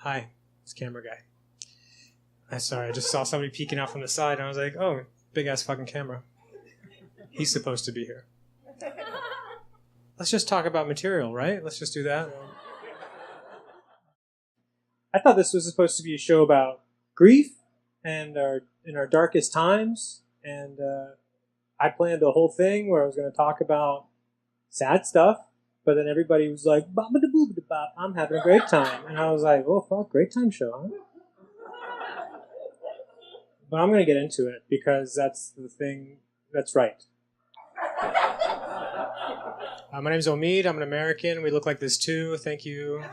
Hi, it's camera guy. I'm sorry, I just saw somebody peeking out from the side, and I was like, oh, big-ass fucking camera. He's supposed to be here. Let's just talk about material, right? Let's just do that. I thought this was supposed to be a show about grief and in our darkest times, and I planned the whole thing where I was going to talk about sad stuff, but then everybody was like, "Ba-ba-da-boo-ba-da-bop, I'm having a great time," and I was like, "Oh fuck, great time show, huh?" But I'm going to get into it because that's the thing that's right. My name's Omid. I'm an American. We look like this too. Thank you.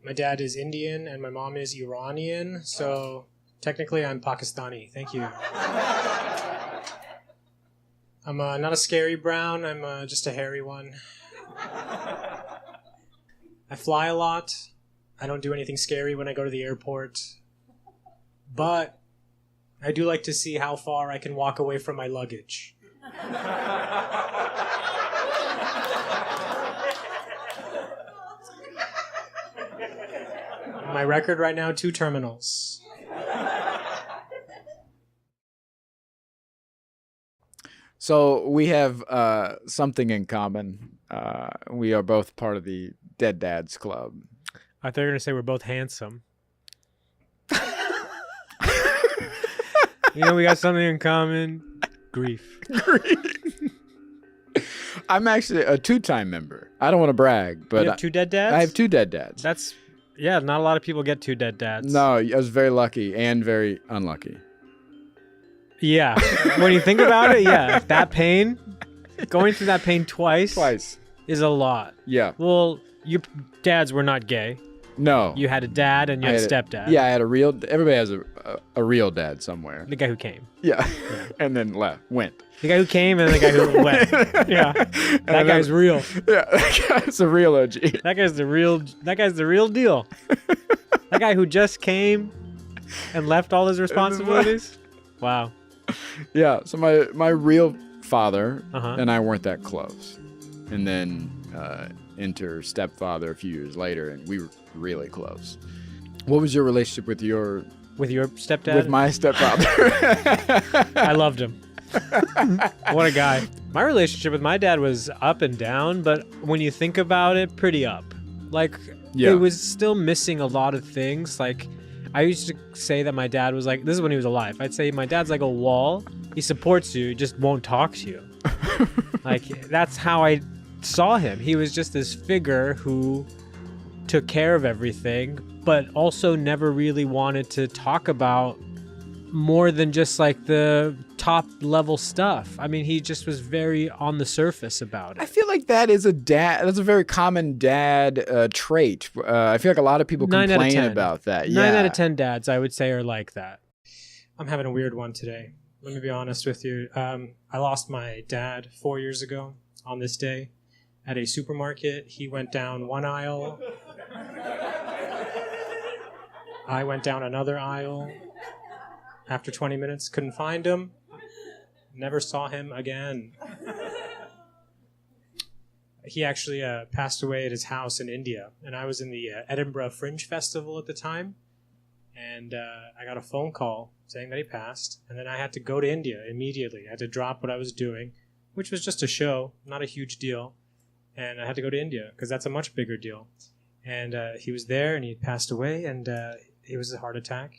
My dad is Indian and my mom is Iranian, so technically I'm Pakistani. Thank you. I'm not a scary brown. I'm just a hairy one. I fly a lot. I don't do anything scary when I go to the airport. But I do like to see how far I can walk away from my luggage. My record right now, 2 terminals. So we have something in common. We are both part of the Dead Dads Club. I thought you were going to say we're both handsome. You know, we got something in common. Grief. I'm actually a 2-time member. I don't want to brag, but you have 2 dead dads? I have 2 dead dads. Yeah, not a lot of people get 2 dead dads. No, I was very lucky and very unlucky. Yeah. When you think about it, yeah. That pain, going through that pain twice is a lot. Yeah. Well, your dads were not gay. No. You had a dad and you had a stepdad. Yeah, I had a real... Everybody has a real dad somewhere. The guy who came. Yeah. And then went. The guy who came and the guy who went. Yeah. That guy's real. Yeah, that guy's a real OG. That guy's the real deal. That guy who just came and left all his responsibilities. Wow. Yeah, so my real father and I weren't that close. And then enter stepfather a few years later, and we were really close. What was your relationship with your stepdad? With my stepfather. I loved him. What a guy. My relationship with my dad was up and down, but when you think about it, pretty up. Like, It was still missing a lot of things. Like, I used to say that my dad was like, this is when he was alive, I'd say my dad's like a wall. He supports you, just won't talk to you. Like, that's how I saw him. He was just this figure who took care of everything, but also never really wanted to talk about more than just like the top level stuff. I mean, he just was very on the surface about it. I feel like that's a very common dad trait. I feel like a lot of people complain about that. 9 out of 10 dads, I would say, are like that. I'm having a weird one today. Let me be honest with you. I lost my dad 4 years ago on this day at a supermarket. He went down one aisle. I went down another aisle. After 20 minutes, couldn't find him. Never saw him again. He actually passed away at his house in India, and I was in the Edinburgh Fringe Festival at the time, and I got a phone call saying that he passed, and then I had to go to India immediately. I had to drop what I was doing, which was just a show, not a huge deal, and I had to go to India because that's a much bigger deal. And he was there, and he passed away, and it was a heart attack.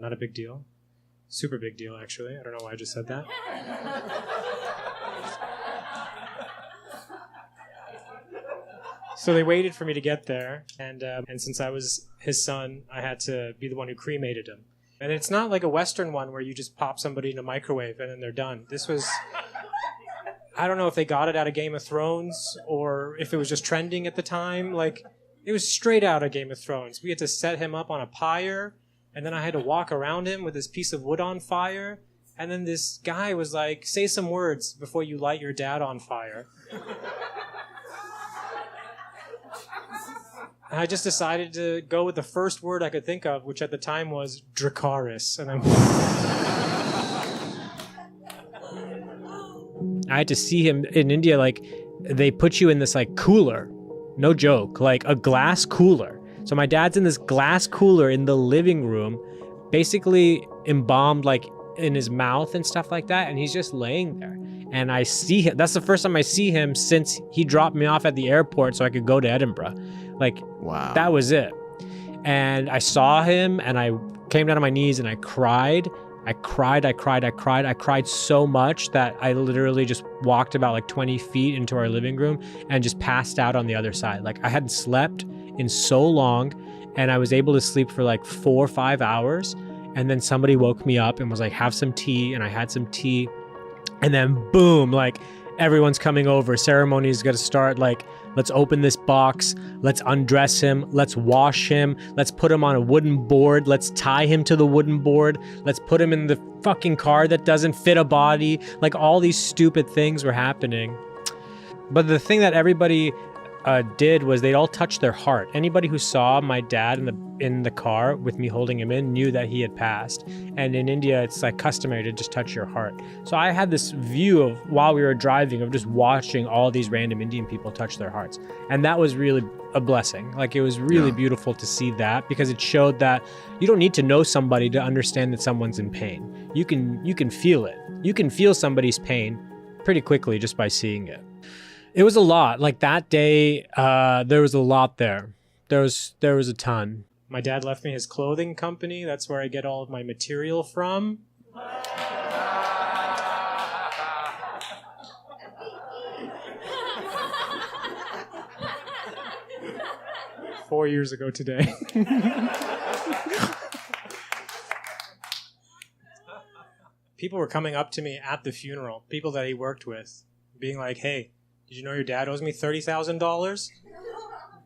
Not a big deal. Super big deal, actually. I don't know why I just said that. So they waited for me to get there, and since I was his son, I had to be the one who cremated him. And it's not like a Western one where you just pop somebody in a microwave and then they're done. This was... I don't know if they got it out of Game of Thrones or if it was just trending at the time. Like, it was straight out of Game of Thrones. We had to set him up on a pyre, and then I had to walk around him with this piece of wood on fire. And then this guy was like, say some words before you light your dad on fire. And I just decided to go with the first word I could think of, which at the time was Dracarys. And I had to see him in India. Like, they put you in this like cooler, No joke. Like a glass cooler. So my dad's in this glass cooler in the living room, basically embalmed like in his mouth and stuff like that. And he's just laying there. And I see him. That's the first time I see him since he dropped me off at the airport so I could go to Edinburgh. Like, wow. That was it. And I saw him and I came down on my knees and I cried. I cried so much that I literally just walked about like 20 feet into our living room and just passed out on the other side. Like I hadn't slept in so long and I was able to sleep for like 4 or 5 hours. And then somebody woke me up and was like, have some tea. And I had some tea. And then boom, like everyone's coming over. Ceremony is going to start. Like, let's open this box. Let's undress him. Let's wash him. Let's put him on a wooden board. Let's tie him to the wooden board. Let's put him in the fucking car that doesn't fit a body. Like all these stupid things were happening. But the thing that everybody did was they all touched their heart. Anybody who saw my dad in the car with me holding him in knew that he had passed. And in India, it's like customary to just touch your heart. So I had this view of, while we were driving, of just watching all these random Indian people touch their hearts. And that was really a blessing. Like it was really beautiful to see that, because it showed that you don't need to know somebody to understand that someone's in pain. You can feel it. You can feel somebody's pain pretty quickly just by seeing it. It was a lot. Like that day, there was a lot there. There was a ton. My dad left me his clothing company. That's where I get all of my material from. 4 years ago today. People were coming up to me at the funeral, people that he worked with, being like, hey, did you know your dad owes me $30,000?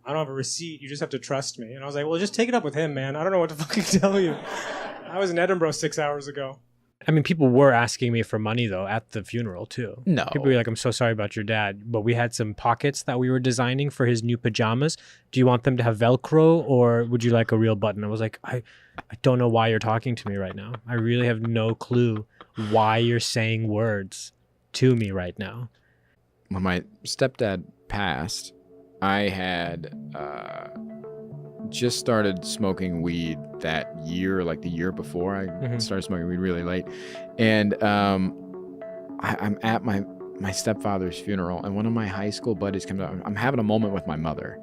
I don't have a receipt. You just have to trust me. And I was like, well, just take it up with him, man. I don't know what to fucking tell you. I was in Edinburgh 6 hours ago. I mean, people were asking me for money, though, at the funeral, too. No. People were like, I'm so sorry about your dad, but we had some pockets that we were designing for his new pajamas. Do you want them to have Velcro, or would you like a real button? I was like, I don't know why you're talking to me right now. I really have no clue why you're saying words to me right now. When my stepdad passed, I had just started smoking weed that year, like the year before. I started smoking weed really late. And I'm at my stepfather's funeral, and one of my high school buddies comes up. I'm having a moment with my mother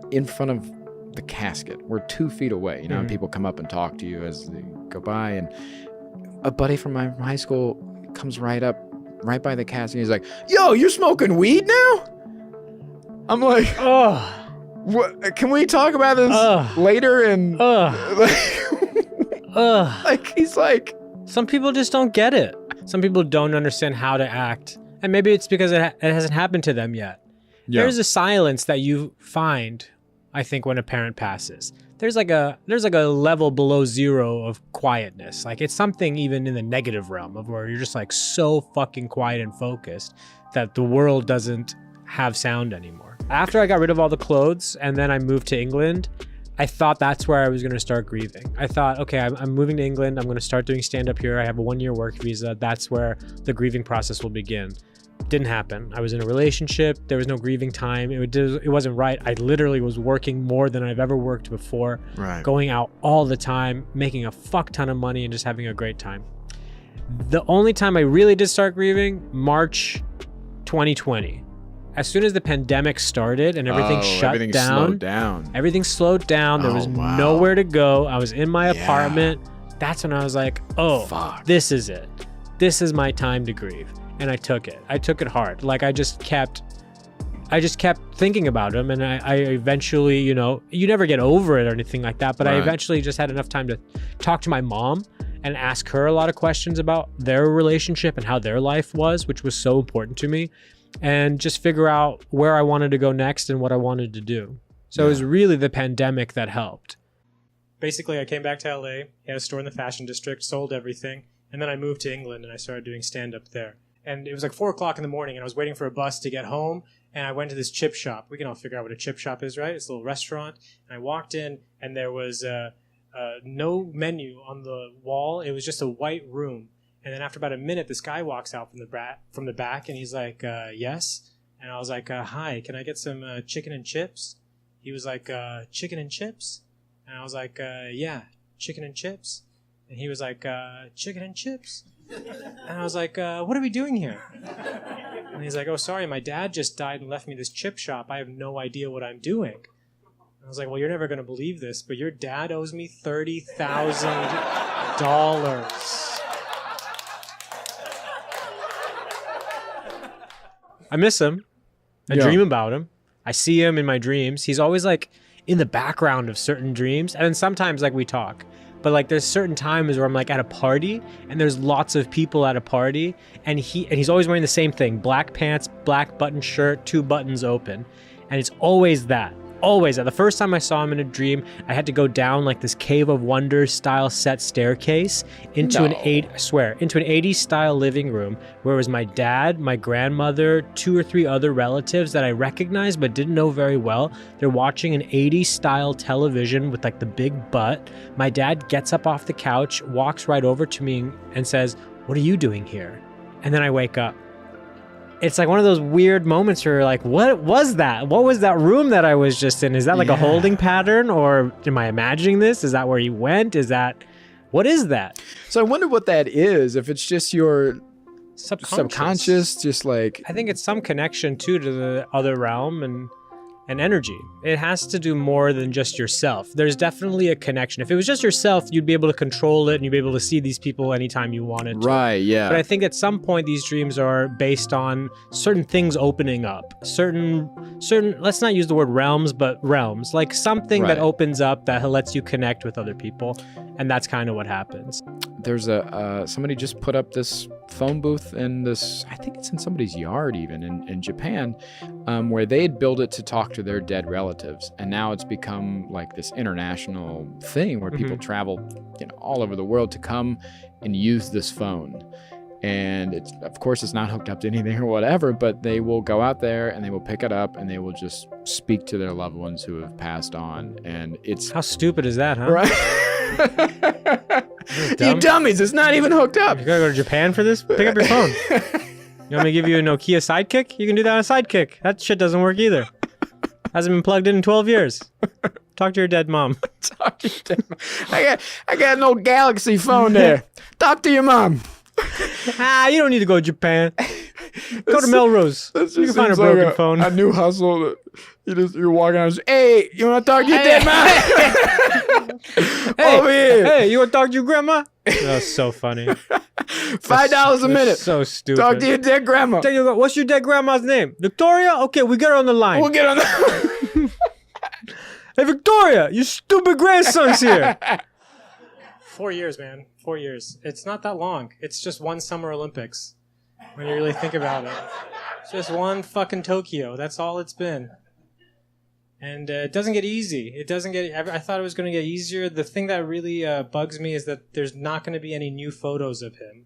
in front of the casket. We're 2 feet away, and people come up and talk to you as they go by. And a buddy from my high school comes right by the casket, and he's like, yo, you're smoking weed now? I'm like, oh. What, can we talk about this later? And like, he's like, some people just don't get it. Some people don't understand how to act, and maybe it's because it hasn't happened to them yet. Yeah. There's a silence that you find, I think, when a parent passes. There's like a level below zero of quietness. Like it's something even in the negative realm of where you're just like so fucking quiet and focused that the world doesn't have sound anymore. After I got rid of all the clothes and then I moved to England, I thought that's where I was going to start grieving. I thought, okay, I'm moving to England. I'm going to start doing stand-up here. I have a 1-year work visa. That's where the grieving process will begin. Didn't happen. I was in a relationship. There was no grieving time. It wasn't right. I literally was working more than I've ever worked before. Right. Going out all the time, making a fuck ton of money and just having a great time. The only time I really did start grieving, March 2020. As soon as the pandemic started and everything slowed down. Everything slowed down. There was nowhere to go. I was in my apartment. That's when I was like, fuck. This is it. This is my time to grieve. And I took it. I took it hard. Like I just kept thinking about him, and I eventually, you never get over it or anything like that, but right. I eventually just had enough time to talk to my mom and ask her a lot of questions about their relationship and how their life was, which was so important to me, and just figure out where I wanted to go next and what I wanted to do. So it was really the pandemic that helped. Basically, I came back to LA, had a store in the fashion district, sold everything, and then I moved to England and I started doing stand-up there. And it was like 4 o'clock in the morning, and I was waiting for a bus to get home, and I went to this chip shop. We can all figure out what a chip shop is, right? It's a little restaurant. And I walked in, and there was no menu on the wall. It was just a white room. And then after about a minute, this guy walks out from the back, and he's like, yes? And I was like, hi, can I get some chicken and chips? He was like, chicken and chips? And I was like, yeah, chicken and chips. And he was like, chicken and chips? And I was like, what are we doing here? And he's like, oh, sorry, my dad just died and left me this chip shop. I have no idea what I'm doing. And I was like, well, you're never going to believe this, but your dad owes me $30,000. I miss him. I dream about him. I see him in my dreams. He's always like in the background of certain dreams. And then sometimes like we talk. But like there's certain times where I'm like at a party and there's lots of people at a party and he's always wearing the same thing. Black pants, black button shirt, 2 buttons open. And it's always that. Always that. The first time I saw him in a dream, I had to go down like this Cave of Wonders style set staircase into an 80s style living room where it was my dad, my grandmother, 2 or 3 other relatives that I recognized but didn't know very well. They're watching an 80s style television with like the big butt. My dad gets up off the couch, walks right over to me and says, "What are you doing here?" And then I wake up. It's like one of those weird moments where you're like, what was that? What was that room that I was just in? Is that like a holding pattern, or am I imagining this? Is that where he went? What is that? So I wonder what that is. If it's just your subconscious, just like... I think it's some connection too to the other realm and energy. It has to do more than just yourself. There's definitely a connection. If it was just yourself, you'd be able to control it and you'd be able to see these people anytime you wanted to. Right, yeah. But I think at some point these dreams are based on certain things opening up. Certain, let's not use the word realms, but realms. Like something that opens up that lets you connect with other people. And that's kind of what happens. There's somebody just put up this phone booth in this, I think it's in somebody's yard even in Japan, where they had built it to talk to their dead relatives. And now it's become like this international thing where people travel, all over the world to come and use this phone. And it's, of course, it's not hooked up to anything or whatever, but they will go out there and they will pick it up and they will just speak to their loved ones who have passed on. And it's... How stupid is that, huh? Right? You dummies, it's not even hooked up. You gotta go to Japan for this? Pick up your phone. You want me to give you a Nokia Sidekick? You can do that on a Sidekick. That shit doesn't work either. Hasn't been plugged in 12 years. Talk to your dead mom. Talk to your dead mom. I got an old Galaxy phone there. Talk to your mom. You don't need to go to Japan. Go to Melrose. You can find a broken phone. A new hustle. You're walking out. Hey, you want to talk to your dead mom? Hey, you want to talk to your grandma? That's so funny. $5 a minute. So stupid. Talk to your dead grandma. What's your dead grandma's name? Victoria? Okay, we get her on the line. We'll get on the Hey, Victoria, your stupid grandson's here. 4 years, man. 4 years. It's not that long. It's just one Summer Olympics when you really think about it. It's just one fucking Tokyo. That's all it's been. And it doesn't get easy. I thought it was going to get easier. The thing that really bugs me is that there's not going to be any new photos of him.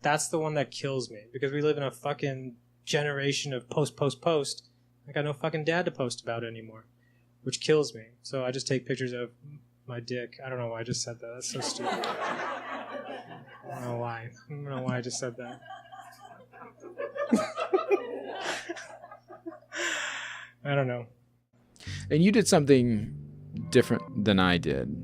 That's the one that kills me. Because we live in a fucking generation of post. I got no fucking dad to post about anymore. Which kills me. So I just take pictures of my dick. I don't know why I just said that. That's so stupid. I don't know why. I don't know why I just said that. I don't know. And you did something different than I did.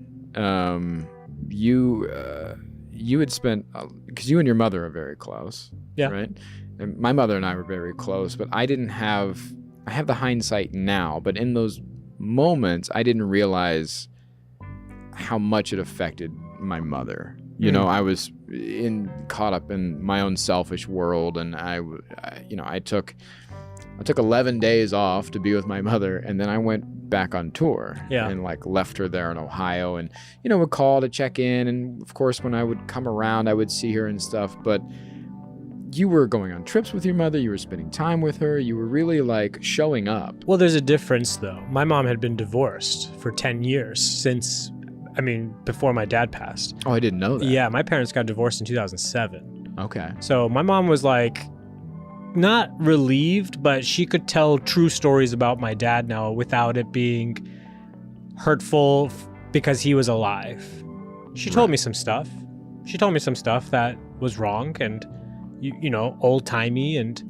You had spent, because you and your mother are very close, right? And my mother and I were very close, but I have the hindsight now, but in those moments, I didn't realize how much it affected my mother. I was caught up in my own selfish world, and I took 11 days off to be with my mother, and then I went back on tour and left her there in Ohio, and would call to check in, and of course when I would come around I would see her and stuff. But you were going on trips with your mother, you were spending time with her, you were really showing up. Well, there's a difference though. My mom had been divorced for 10 years before my dad passed. Oh, I didn't know that. Yeah, my parents got divorced in 2007. Okay. So my mom was not relieved, but she could tell true stories about my dad now without it being hurtful because he was alive. She told me some stuff. She told me some stuff that was wrong and, old-timey and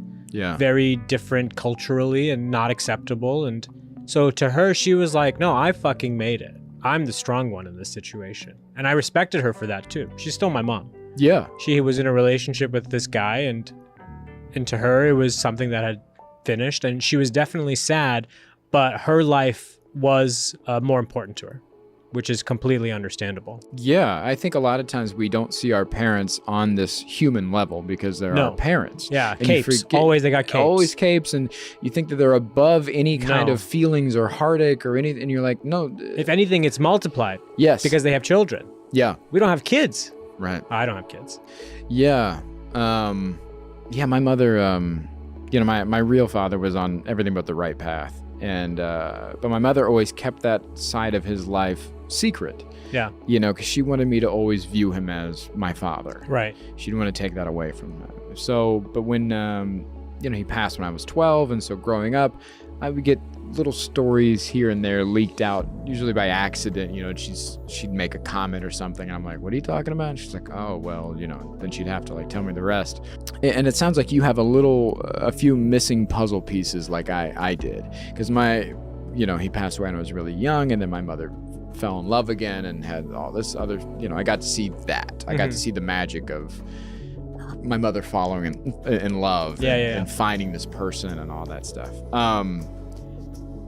very different culturally and not acceptable. And so to her, she was like, no, I fucking made it. I'm the strong one in this situation. And I respected her for that too. She's still my mom. Yeah. She was in a relationship with this guy, and to her, it was something that had finished, and she was definitely sad, but her life was more important to her, which is completely understandable. Yeah, I think a lot of times we don't see our parents on this human level because they're our parents. Yeah, and capes. Always they got capes. Always capes, and you think that they're above any kind of feelings or heartache or anything, and you're like, no. If anything, it's multiplied. Yes. Because they have children. Yeah. We don't have kids. Right. I don't have kids. Yeah. My mother, my real father was on everything but the right path. And, but my mother always kept that side of his life secret. Yeah. Because she wanted me to always view him as my father. Right. She didn't want to take that away from him. So, but when, he passed when I was 12. And so growing up, I would get little stories here and there leaked out, usually by accident. She'd make a comment or something, and I'm like, what are you talking about? And she's like, oh, well, then she'd have to tell me the rest. And it sounds like you have a few missing puzzle pieces like I did, because he passed away when I was really young, and then my mother fell in love again and had all this other, I got to see that. I got to see the magic of my mother following in love and finding this person and all that stuff.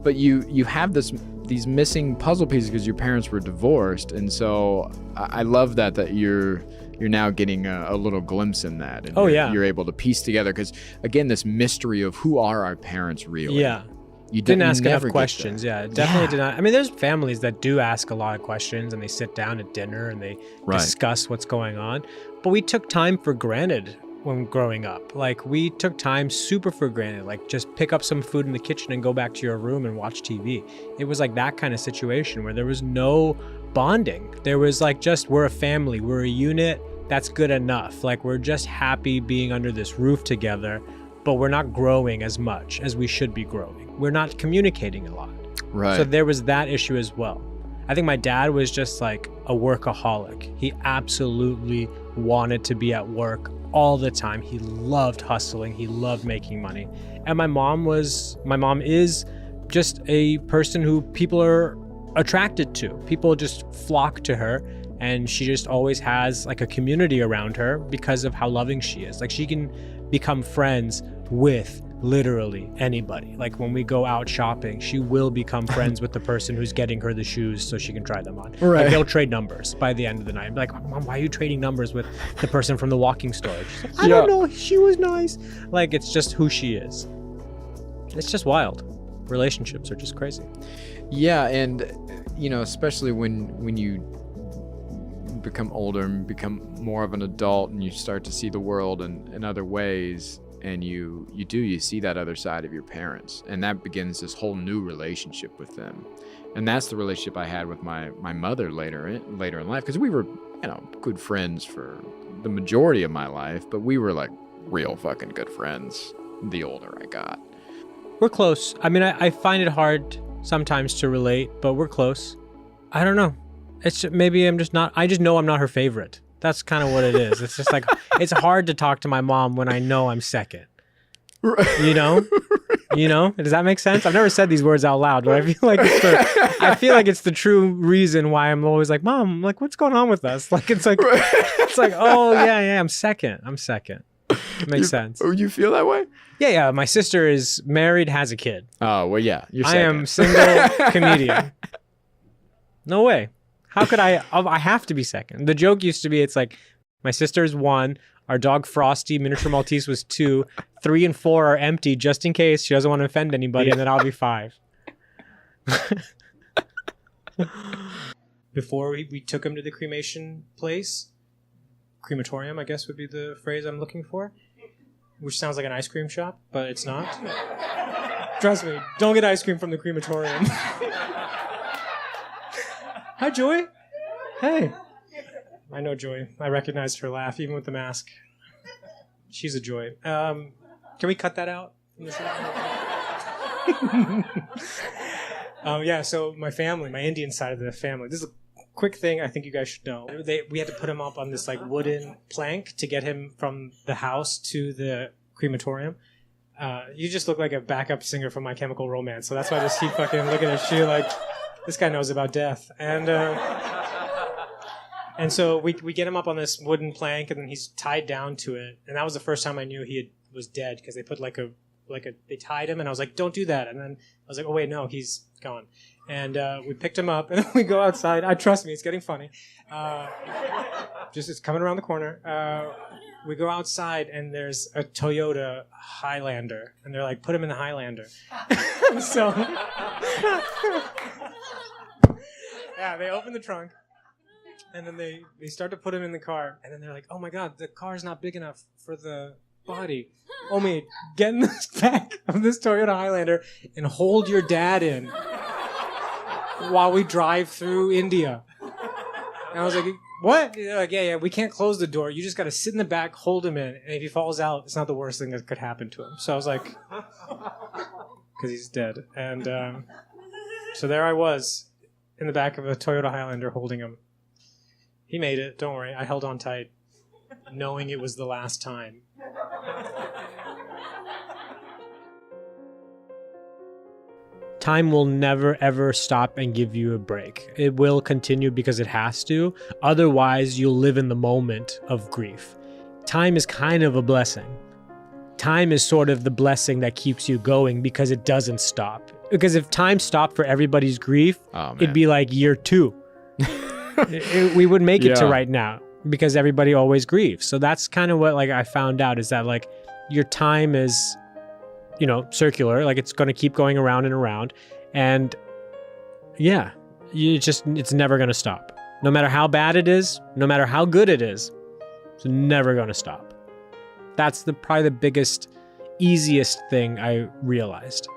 But you have these missing puzzle pieces because your parents were divorced, and so I love that you're now getting a little glimpse in that. And you're able to piece together, because again, this mystery of who are our parents really? Yeah. You didn't ask enough questions. Yeah, definitely did not. I mean, there's families that do ask a lot of questions, and they sit down at dinner and they discuss what's going on. But we took time for granted when growing up. We took time super for granted. Just pick up some food in the kitchen and go back to your room and watch TV. It was that kind of situation where there was no bonding. There was just, we're a family, we're a unit, that's good enough. We're just happy being under this roof together, but we're not growing as much as we should be growing. We're not communicating a lot. Right. So there was that issue as well. I think my dad was just a workaholic. He absolutely wanted to be at work all the time. He loved hustling. He loved making money. And my mom is just a person who people are attracted to. People just flock to her, and she just always has a community around her because of how loving she is. She can become friends with literally anybody. When we go out shopping, she will become friends with the person who's getting her the shoes so she can try them on. Right. They'll trade numbers by the end of the night. I'm like, Mom, why are you trading numbers with the person from the walking store? She's like, I don't know, she was nice. It's just who she is. It's just wild. Relationships are just crazy. Yeah, and especially when you become older and become more of an adult, and you start to see the world in other ways, and you see that other side of your parents, and that begins this whole new relationship with them. And that's the relationship I had with my mother later in life, because we were good friends for the majority of my life, but we were real fucking good friends the older I got. We're close. I mean, I find it hard sometimes to relate, but we're close. I don't know. It's just, maybe I'm just not, I just know I'm not her favorite. That's kind of what it is. It's just it's hard to talk to my mom when I know I'm second. Right. Does that make sense? I've never said these words out loud, but I feel like it's the true reason why I'm always like, Mom, what's going on with us? Oh yeah, I'm second. It makes sense. Oh, you feel that way? Yeah. My sister is married, has a kid. Oh, well, yeah. You're second. I am single comedian. No way. How could I have to be second. The joke used to be, it's my sister's 1, our dog Frosty, miniature Maltese, was 2, 3 and 4 are empty just in case she doesn't want to offend anybody, and then I'll be 5. Before we took him to the crematorium, I guess would be the phrase I'm looking for, which sounds like an ice cream shop, but it's not. Trust me, don't get ice cream from the crematorium. Hi, Joy. Hey. I know Joy. I recognized her laugh, even with the mask. She's a joy. Can we cut that out? So my family, my Indian side of the family, this is a quick thing I think you guys should know. We had to put him up on this wooden plank to get him from the house to the crematorium. You just look like a backup singer from My Chemical Romance, so that's why I just keep fucking looking at you like, this guy knows about death. And so we get him up on this wooden plank, and then he's tied down to it. And that was the first time I knew was dead, because they put they tied him, and I was like, don't do that. And then I was like, oh wait, no, he's gone. And we picked him up, and then we go outside. Trust me, it's getting funny. It's coming around the corner. We go outside, and there's a Toyota Highlander, and they're like, put him in the Highlander. So, yeah, they open the trunk, and then they start to put him in the car, and then they're like, oh my God, the car's not big enough for the body. Omid, get in the back of this Toyota Highlander and hold your dad in while we drive through India. And I was like, what? They're like, yeah, we can't close the door. You just got to sit in the back, hold him in, and if he falls out, it's not the worst thing that could happen to him. So I was like, because he's dead. And so there I was in the back of a Toyota Highlander holding him. He made it. Don't worry. I held on tight, knowing it was the last time. Time will never, ever stop and give you a break. It will continue because it has to. Otherwise, you'll live in the moment of grief. Time is kind of a blessing. Time is sort of the blessing that keeps you going because it doesn't stop. Because if time stopped for everybody's grief, it'd be like year 2. We would make it to right now because everybody always grieves. So that's kind of what I found out, is that your time is, circular. It's going to keep going around and around. And yeah, it's never going to stop. No matter how bad it is, no matter how good it is, it's never going to stop. That's probably the biggest, easiest thing I realized.